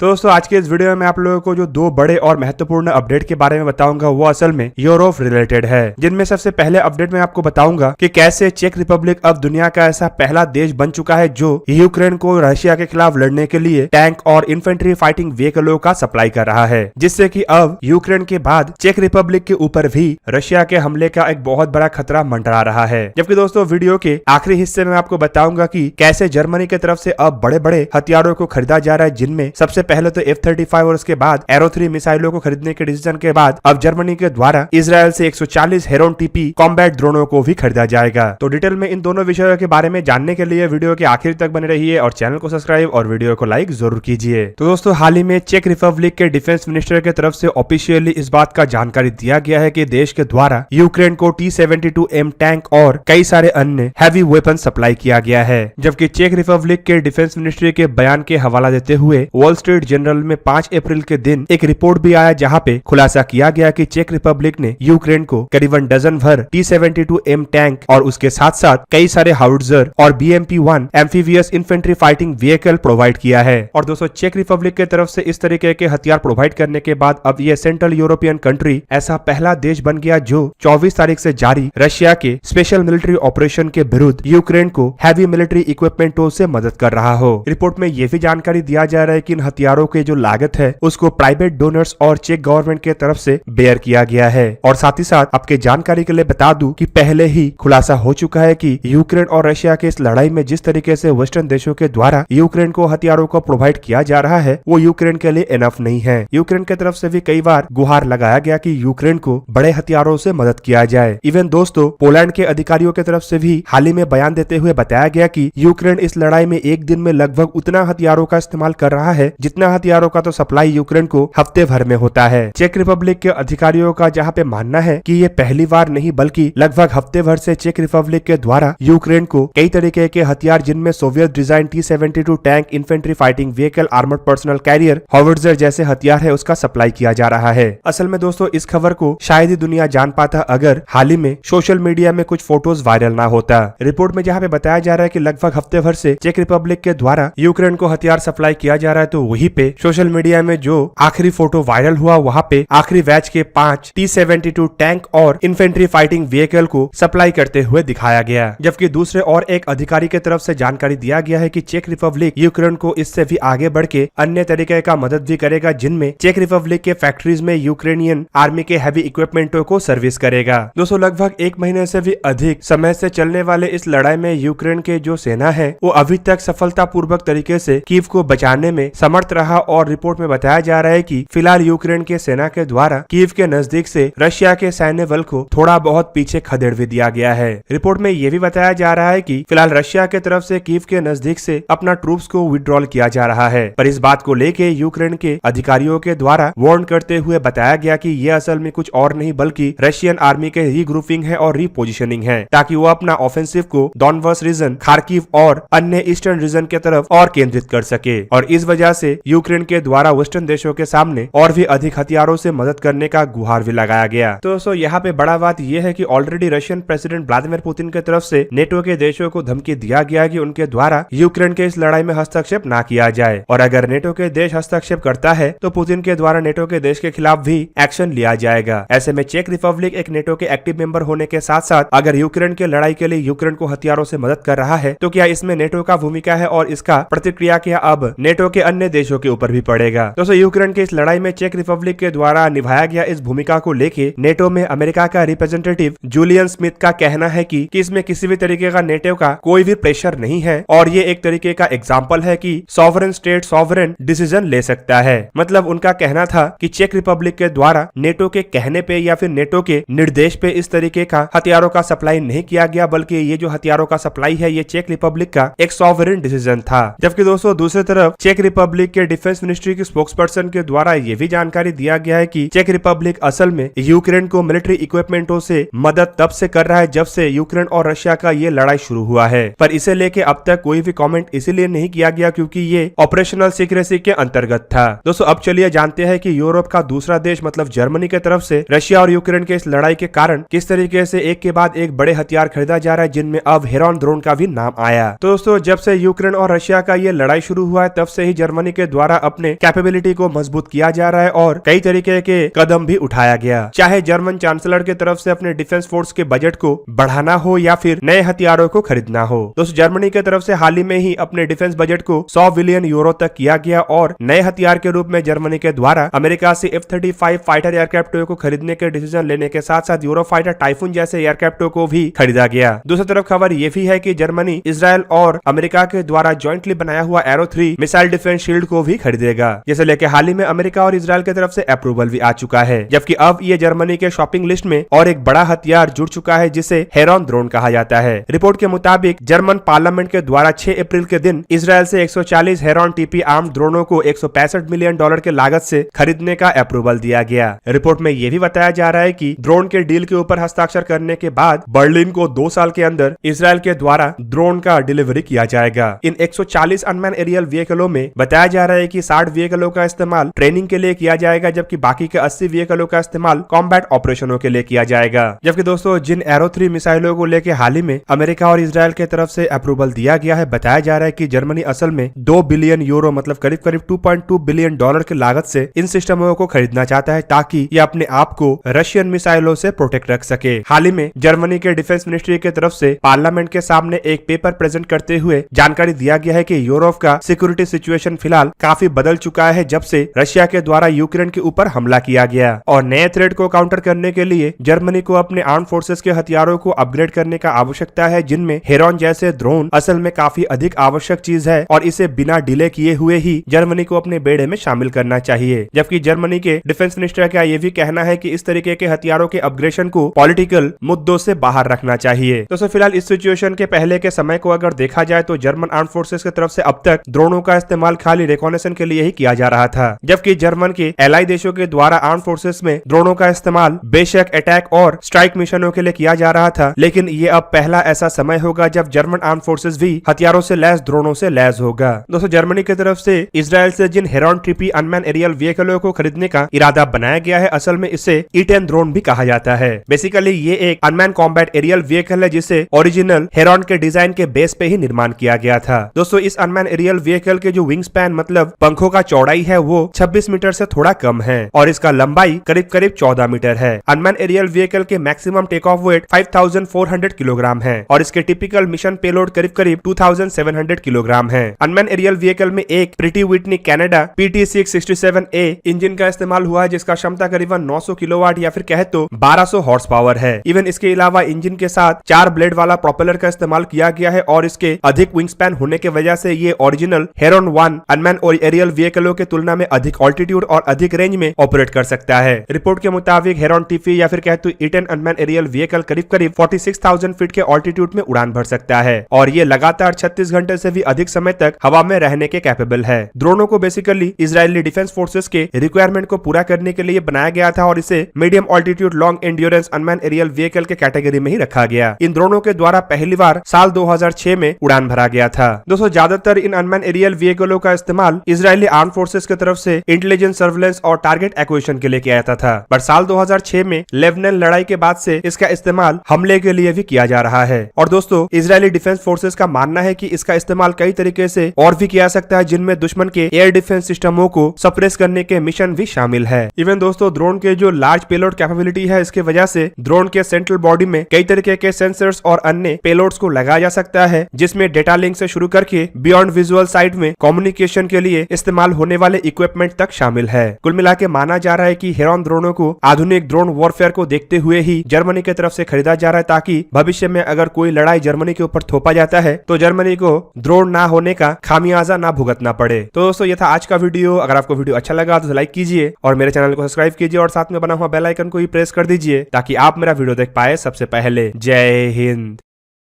तो दोस्तों आज के इस वीडियो में मैं आप लोगों को जो दो बड़े और महत्वपूर्ण अपडेट के बारे में बताऊंगा वो असल में यूरोप रिलेटेड है। जिनमें सबसे पहले अपडेट में आपको बताऊंगा कि कैसे चेक रिपब्लिक अब दुनिया का ऐसा पहला देश बन चुका है जो यूक्रेन को रशिया के खिलाफ लड़ने के लिए टैंक और इन्फेंट्री फाइटिंग व्हीकलों का सप्लाई कर रहा है, जिससे कि अब यूक्रेन के बाद चेक रिपब्लिक के ऊपर भी रशिया के हमले का एक बहुत बड़ा खतरा मंडरा रहा है। जबकि दोस्तों वीडियो के आखिरी हिस्से में आपको बताऊंगा कि कैसे जर्मनी की तरफ से अब बड़े बड़े हथियारों को खरीदा जा रहा है, जिनमें सबसे पहले तो F-35 और उसके बाद एरो 3 मिसाइलों को खरीदने के डिसीजन के बाद अब जर्मनी के द्वारा इजराइल से 140 हेरोन टीपी कॉम्बैट ड्रोनों को भी खरीदा जाएगा। तो डिटेल में इन दोनों विषयों के बारे में जानने के लिए वीडियो के आखिर तक बने रहिए और चैनल को सब्सक्राइब और वीडियो को लाइक जरूर कीजिए। तो दोस्तों हाल ही में चेक रिपब्लिक के डिफेंस मिनिस्टर की तरफ से ऑफिशियली इस बात का जानकारी दिया गया है कि देश के द्वारा यूक्रेन को T-72M टैंक और कई सारे अन्य हैवी वेपन सप्लाई किया गया है। जबकि चेक रिपब्लिक के डिफेंस मिनिस्ट्री के बयान के हवाला देते हुए वॉल स्ट्रीट जनरल में 5 अप्रैल के दिन एक रिपोर्ट भी आया, जहां पे खुलासा किया गया कि चेक रिपब्लिक ने यूक्रेन को करीबन डजन भर T-72M टैंक और उसके साथ साथ कई सारे हाउट्जर और BMP-1 amphibious infantry fighting vehicle provide किया है। और दोस्तों चेक रिपब्लिक की तरफ से इस तरीके के हथियार प्रोवाइड करने के बाद अब ये सेंट्रल यूरोपियन कंट्री ऐसा पहला देश बन गया जो 24 तारीख से जारी रशिया के स्पेशल मिलिट्री ऑपरेशन के विरुद्ध यूक्रेन को हैवी मिलिट्री इक्विपमेंटों से मदद कर रहा हो। रिपोर्ट में यह भी जानकारी दिया जा रहा है कि इन हथियारों के जो लागत है उसको प्राइवेट डोनर्स और चेक गवर्नमेंट के तरफ से बेयर किया गया है। और साथ ही साथ आपके जानकारी के लिए बता दूं कि पहले ही खुलासा हो चुका है कि यूक्रेन और रशिया के इस लड़ाई में जिस तरीके से वेस्टर्न देशों के द्वारा यूक्रेन को हथियारों को प्रोवाइड किया जा रहा है वो यूक्रेन के लिए इनफ नहीं है। यूक्रेन की तरफ से भी कई बार गुहार लगाया गया कि यूक्रेन को बड़े हथियारों से मदद किया जाए। इवन दोस्तों पोलैंड के अधिकारियों की तरफ से भी हाल ही में बयान देते हुए बताया गया कि यूक्रेन इस लड़ाई में एक दिन में लगभग उतना हथियारों का इस्तेमाल कर रहा है जितना हथियारों का तो सप्लाई यूक्रेन को हफ्ते भर में होता है। चेक रिपब्लिक के अधिकारियों का जहां पे मानना है कि ये पहली बार नहीं बल्कि लगभग हफ्ते भर से चेक रिपब्लिक के द्वारा यूक्रेन को कई तरीके के हथियार जिनमें Soviet design T-72 tank infantry fighting vehicle armoured personnel carrier howitzer जैसे हथियार है उसका सप्लाई किया जा रहा है। असल में दोस्तों इस खबर को शायद ही दुनिया जान पाता अगर हाल ही में सोशल मीडिया में कुछ फोटोज वायरल ना होता। रिपोर्ट में जहाँ पे बताया जा रहा है कि लगभग हफ्ते भर से चेक रिपब्लिक के द्वारा यूक्रेन को हथियार सप्लाई किया जा रहा है, तो वहीं पे सोशल मीडिया में जो आखिरी फोटो वायरल हुआ वहां पे आखिरी बैच के 5 T-72 टैंक और इन्फेंट्री फाइटिंग व्हीकल को सप्लाई करते हुए दिखाया गया। जबकि दूसरे और एक अधिकारी की तरफ से जानकारी दिया गया है कि चेक रिपब्लिक यूक्रेन को इससे भी आगे बढ़ के अन्य तरीके का मदद भी करेगा, जिनमें चेक रिपब्लिक के फैक्ट्रीज में यूक्रेनियन आर्मी के हैवी इक्विपमेंटों को सर्विस करेगा। दोस्तों लगभग 1 महीने से भी अधिक समय से चलने वाले इस लड़ाई में यूक्रेन के जो सेना है वो अभी तक सफलतापूर्वक तरीके से कीव को बचाने में समर्थ रहा। और रिपोर्ट में बताया जा रहा है कि फिलहाल यूक्रेन के सेना के द्वारा कीव के नजदीक से रशिया के सैन्य बल को थोड़ा बहुत पीछे खदेड़ भी दिया गया है। रिपोर्ट में यह भी बताया जा रहा है कि फिलहाल रशिया के तरफ से कीव के नजदीक से अपना ट्रूप्स को विड्रॉल किया जा रहा है। पर इस बात को लेके यूक्रेन के अधिकारियों के द्वारा वार्न करते हुए बताया गया कि ये असल में कुछ और नहीं बल्कि रशियन आर्मी के रीग्रुपिंग है और रीपोजिशनिंग है, ताकि वो अपना ऑफेंसिव को डॉनबास रीजन, खार्किव और अन्य ईस्टर्न रीजन के तरफ और केंद्रित कर सके। और इस वजह से यूक्रेन के द्वारा वेस्टर्न देशों के सामने और भी अधिक हथियारों से मदद करने का गुहार भी लगाया गया। तो दोस्तों यहाँ पे बड़ा बात यह है कि already Russian president Vladimir Putin की तरफ से नेटो के देशों को धमकी दिया गया कि उनके द्वारा यूक्रेन के इस लड़ाई में हस्तक्षेप ना किया जाए, और अगर नेटो के देश हस्तक्षेप करता है तो पुतिन के द्वारा नेटो के देश के खिलाफ भी एक्शन लिया जाएगा। ऐसे में चेक रिपब्लिक एक नेटो के एक्टिव मेंबर होने के साथ साथ अगर यूक्रेन के लड़ाई के लिए यूक्रेन को हथियारों से मदद कर रहा है तो क्या इसमें नेटो का भूमिका है और इसका प्रतिक्रिया क्या अब नेटो के अन्य देशों के ऊपर भी पड़ेगा। दोस्तों यूक्रेन के इस लड़ाई में चेक रिपब्लिक के द्वारा निभाया गया इस भूमिका को लेके नेटो में अमेरिका का रिप्रेजेंटेटिव जूलियन स्मिथ का कहना है कि इसमें किसी भी तरीके का नेटो का कोई भी प्रेशर नहीं है और ये एक तरीके का एग्जाम्पल है कि सॉवरेन स्टेट सॉवरेन डिसीजन ले सकता है। मतलब उनका कहना था कि चेक रिपब्लिक के द्वारा नेटो के कहने पे या फिर नेटो के निर्देश पे इस तरीके का हथियारों का सप्लाई नहीं किया गया, बल्कि ये जो हथियारों का सप्लाई है ये चेक रिपब्लिक का एक सॉवरेन डिसीजन था। जबकि दोस्तों दूसरी तरफ चेक रिपब्लिक के डिफेंस मिनिस्ट्री की स्पोक्सपर्सन के द्वारा ये भी जानकारी दिया गया है कि चेक रिपब्लिक असल में यूक्रेन को मिलिट्री इक्विपमेंटों से मदद तब से कर रहा है जब से यूक्रेन और रशिया का ये लड़ाई शुरू हुआ है। पर इसे लेके अब तक कोई भी कमेंट इसीलिए नहीं किया गया क्योंकि ये ऑपरेशनल सीक्रेसी के अंतर्गत था। दोस्तों अब चलिए जानते हैं कि यूरोप का दूसरा देश मतलब जर्मनी की तरफ से रशिया और यूक्रेन के इस लड़ाई के कारण किस तरीके से एक के बाद एक बड़े हथियार खरीदा जा रहा है, जिनमें अब हेरॉन ड्रोन का भी नाम आया। तो दोस्तों जब से यूक्रेन और रशिया का ये लड़ाई शुरू हुआ है तब से ही जर्मनी के के द्वारा अपने कैपेबिलिटी को मजबूत किया जा रहा है और कई तरीके के कदम भी उठाया गया, चाहे जर्मन चांसलर की तरफ से अपने डिफेंस फोर्स के बजट को बढ़ाना हो या फिर नए हथियारों को खरीदना हो। दोस्तों जर्मनी की तरफ से हाल ही में ही अपने डिफेंस बजट को 100 बिलियन यूरो तक किया गया और नए हथियार के रूप में जर्मनी के द्वारा अमेरिका से F-35 फाइटर एयरक्राफ्ट को खरीदने के डिसीजन लेने के साथ साथ यूरोफाइटर टाइफून जैसे एयरक्राफ्ट को भी खरीदा गया। दूसरी तरफ खबर ये भी है कि जर्मनी इजराइल और अमेरिका के द्वारा ज्वाइंटली बनाया हुआ एरो 3 मिसाइल डिफेंस शील्ड को भी खरीदेगा, जिसे लेकर हाल ही में अमेरिका और इजराइल की तरफ से अप्रूवल भी आ चुका है। जबकि अब ये जर्मनी के शॉपिंग लिस्ट में और एक बड़ा हथियार जुड़ चुका है जिसे हेरॉन ड्रोन कहा जाता है। रिपोर्ट के मुताबिक जर्मन पार्लियामेंट के द्वारा 6 अप्रैल के दिन इजराइल से 140 हेरॉन टीपी आर्म्ड ड्रोनों को 165 मिलियन डॉलर के लागत से खरीदने का अप्रूवल दिया गया। रिपोर्ट में यह भी बताया जा रहा है कि ड्रोन के डील के ऊपर हस्ताक्षर करने के बाद बर्लिन को 2 साल के अंदर इजराइल के द्वारा ड्रोन का डिलीवरी किया जाएगा। इन 140 अनमैन एरियल व्हीकलों में बताया जा रहा है कि 60 व्हीकलों का इस्तेमाल ट्रेनिंग के लिए किया जाएगा, जबकि बाकी के 80 व्हीकलों का इस्तेमाल कॉम्बैट ऑपरेशनों के लिए किया जाएगा। जबकि दोस्तों जिन एरो 3 मिसाइलों को लेकर हाल ही में अमेरिका और इजराइल की तरफ से अप्रूवल दिया गया है, बताया जा रहा है कि जर्मनी असल में 2 बिलियन यूरो मतलब करीब करीब 2.2 बिलियन डॉलर की लागत से इन सिस्टमों को खरीदना चाहता है ताकि ये अपने आप को रशियन मिसाइलों से प्रोटेक्ट रख सके। हाल ही में जर्मनी के डिफेंस मिनिस्ट्री की तरफ से पार्लियामेंट के सामने एक पेपर प्रेजेंट करते हुए जानकारी दिया गया है कि यूरोप का सिक्योरिटी सिचुएशन फिलहाल काफी बदल चुका है जब से रशिया के द्वारा यूक्रेन के ऊपर हमला किया गया और नए थ्रेट को काउंटर करने के लिए जर्मनी को अपने आर्म फोर्सेस के हथियारों को अपग्रेड करने का आवश्यकता है, जिनमें हेरॉन जैसे ड्रोन असल में काफी अधिक आवश्यक चीज है और इसे बिना डिले किए हुए ही जर्मनी को अपने बेड़े में शामिल करना चाहिए। जबकि जर्मनी के डिफेंस मिनिस्टर का यह भी कहना है कि इस तरीके के हथियारों के अपग्रेडेशन को पॉलिटिकल मुद्दों से बाहर रखना चाहिए। तो फिलहाल इस सिचुएशन के पहले के समय को अगर देखा जाए तो जर्मन आर्म फोर्सेस की तरफ से अब तक ड्रोनों का इस्तेमाल खाली रिकॉनेशन के लिए ही किया जा रहा था, जबकि जर्मन के एलाई देशों के द्वारा आर्म फोर्सेस में ड्रोनों का इस्तेमाल बेशक अटैक और स्ट्राइक मिशनों के लिए किया जा रहा था, लेकिन ये अब पहला ऐसा समय होगा जब जर्मन आर्म फोर्सेस भी हथियारों से लैस ड्रोनों से लैस होगा। दोस्तों जर्मनी की तरफ से इजराइल से जिन हेरॉन ट्रिपी अनमैन एरियल व्हीकलों को खरीदने का इरादा बनाया गया है, असल में इसे E-10 ड्रोन भी कहा जाता है। बेसिकली ये एक अनमैन कॉम्बैट एरियल व्हीकल है जिसे ओरिजिनल हेरॉन के डिजाइन के बेस पे ही निर्माण किया गया था। दोस्तों इस अनमैन एरियल व्हीकल के जो विंग स्पैन मतलब पंखों का चौड़ाई है वो 26 मीटर से थोड़ा कम है और इसका लंबाई करीब करीब 14 मीटर है। अनमैन एरियल व्हीकल के maximum take off weight 5400 kilogram है और इसके टिपिकल मिशन पेलोड करीब करीब 2700 किलोग्राम है। अनमैन एरियल व्हीकल में एक pretty Whitney Canada PT667A engine का इस्तेमाल हुआ है जिसका क्षमता करीबन 900 किलोवाट या फिर कहे तो 1200 हॉर्स पावर है। इवन इसके अलावा इंजन के साथ 4 ब्लेड वाला प्रोपेलर का इस्तेमाल किया गया है और इसके अधिक विंग स्पैन होने की वजह से ये ओरिजिनल हेरॉन 1 अनमैन और एरियल व्हीकलों के तुलना में अधिक ऑल्टीट्यूड और अधिक रेंज में ऑपरेट कर सकता है। रिपोर्ट के मुताबिक हेरॉन टीपी या फिर कहे तो E-10 अनमैन एरियल व्हीकल करीब करीब 46,000 फीट के ऑल्टीट्यूड में उड़ान भर सकता है और ये लगातार 36 घंटे से भी अधिक समय तक हवा में रहने के कैपेबल है। ड्रोनों को बेसिकली इजरायली डिफेंस फोर्सेस के रिक्वायरमेंट को पूरा करने के लिए बनाया गया था और इसे medium altitude long endurance unmanned aerial vehicle के कैटेगरी में ही रखा गया। इन ड्रोनों के द्वारा पहली बार साल 2006 में उड़ान भरा गया था। दोस्तों ज्यादातर इन अनमैन एरियल व्हीकलों का इस्तेमाल इजरायली आर्म फोर्सेस की तरफ से इंटेलिजेंस सर्वेलेंस और टारगेट एक्विजिशन के लिए किया जाता था, पर साल 2006 में लेबनान लड़ाई के बाद से इसका इस्तेमाल हमले के लिए भी किया जा रहा है। और दोस्तों इजरायली डिफेंस फोर्सेस का मानना है कि इसका इस्तेमाल कई तरीके से और भी किया सकता है, जिनमें दुश्मन के एयर डिफेंस सिस्टमों को सप्रेस करने के मिशन भी शामिल है। इवन दोस्तों ड्रोन के जो लार्ज पेलोड कैपेबिलिटी है, इसके वजह से ड्रोन के सेंट्रल बॉडी में कई तरीके के सेंसर्स और अन्य पेलोड्स को लगाया जा सकता है, जिसमें डेटा लिंक से शुरू करके बियॉन्ड विजुअल साइड में कम्युनिकेशन के लिए इस्तेमाल होने वाले इक्विपमेंट तक शामिल है। कुल मिला के माना जा रहा है कि हेरॉन ड्रोनों को आधुनिक ड्रोन वॉरफेयर को देखते हुए ही जर्मनी की तरफ से खरीदा जा रहा है, ताकि भविष्य में अगर कोई लड़ाई जर्मनी के ऊपर थोपा जाता है तो जर्मनी को ड्रोन ना होने का खामियाजा ना भुगतना पड़े। तो दोस्तों ये था आज का वीडियो। अगर आपको वीडियो अच्छा लगा तो लाइक कीजिए और मेरे चैनल को सब्सक्राइब कीजिए और साथ में बना हुआ बेल आइकन को भी प्रेस कर दीजिए ताकि आप मेरा वीडियो देख पाए सबसे पहले। जय हिंद।